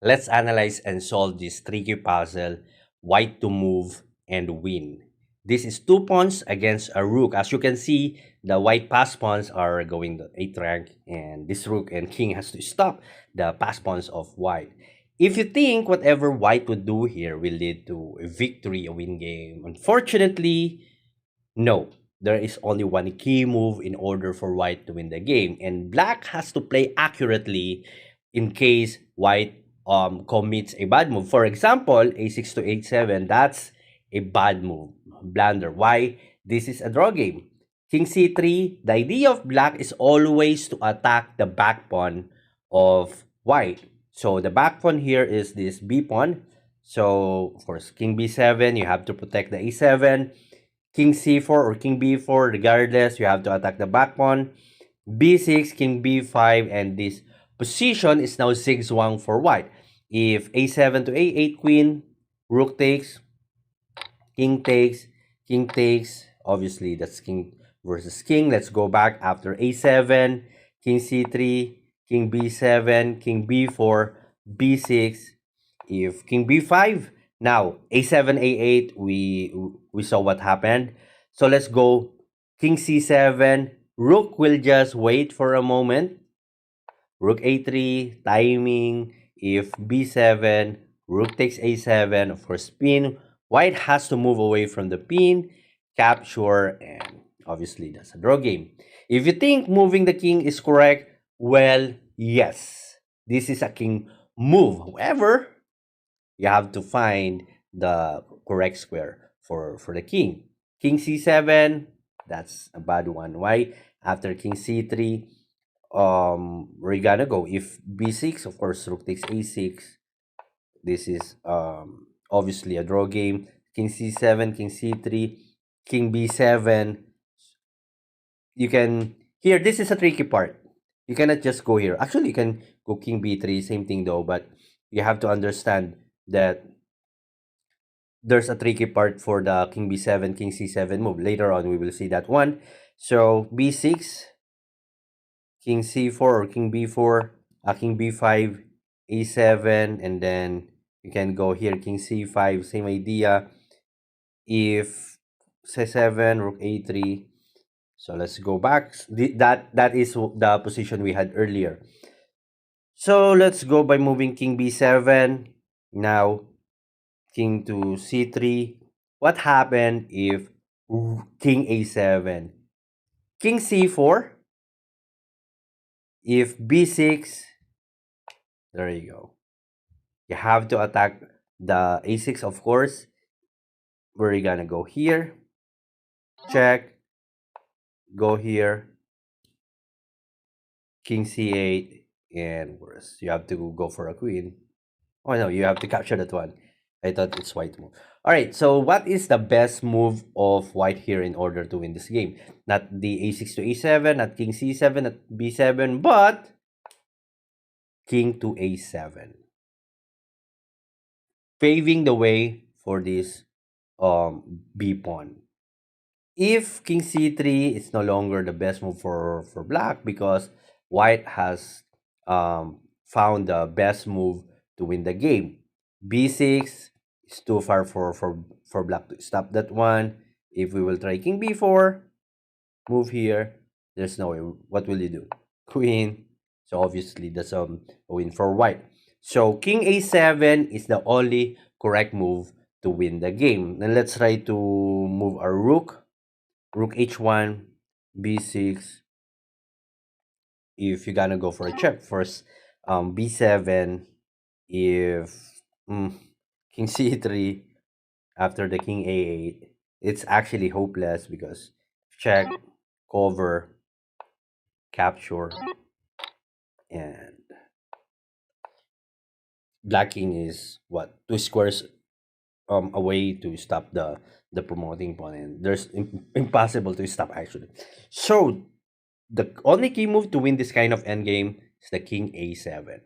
Let's analyze and solve this tricky puzzle, white to move and win. This is two pawns against a rook. As you can see, the white pass pawns are going to 8th rank, and this rook and king has to stop the pass pawns of white. If you think whatever white would do here will lead to a victory, a win game, unfortunately, no. There is only one key move in order for white to win the game, and black has to play accurately in case white commits a bad move. For example, a6 to a7, that's a bad move, blunder. Why? This is a draw game. King c3, the idea of black is always to attack the back pawn of white. So the back pawn here is this b pawn. So of course, king b7, you have to protect the a7. King c4 or king b4, regardless, you have to attack the back pawn. b6, king b5, and this position is now zigzag for white. If a7 to a8 queen, rook takes, king takes, king takes. Obviously, that's king versus king. Let's go back after a7, king c3, king b7, king b4, b6. If king b5, now a7, a8, we saw what happened. So let's go king c7. Rook will just wait for a moment. Rook a3, timing. If b7, rook takes a7, of course, pin. White has to move away from the pin, capture, and obviously that's a draw game. If you think moving the king is correct, well, yes, this is a king move. However, you have to find the correct square for the king. King c7, that's a bad one. Why? After king c3, we're gonna go if b6, of course, rook takes a6. This is obviously a draw game. King c7, king c3, king b7. You can here. This is a tricky part. You cannot just go here. Actually, you can go king b3. Same thing though, but you have to understand that there's a tricky part for the king b7, king c7 move. Later on, we will see that one. So b6, king c4 or king b4, king b5, a7, and then you can go here, king c5, same idea. If c7, rook a3. So let's go back. That is the position we had earlier. So let's go by moving king b7. Now king to c3. What happened if king a7? King c4. If b6, there you go. You have to attack the a6, of course. We're gonna go here. Check. Go here. King c8. And worse, you have to go for a queen. Oh no, you have to capture that one. I thought it's white move. All right, so what is the best move of white here in order to win this game? Not the a6 to a7, not king c7, not b7, but king to a7. Paving the way for this b pawn. If king c3 is no longer the best move for black because white has found the best move to win the game. b6 is too far for black to stop that one. If we will try king b4, move here, there's no way. What will you do? Queen. So obviously that's a win for white. So king a7 is the only correct move to win the game. Then let's try to move our rook. Rook h1, b6. If you're gonna go for a check first, b7. If king c3 after the king a8, it's actually hopeless because check, cover, capture, and black king is what, two squares away to stop the promoting pawn, and there's impossible to stop actually. So the only key move to win this kind of endgame is the king a7.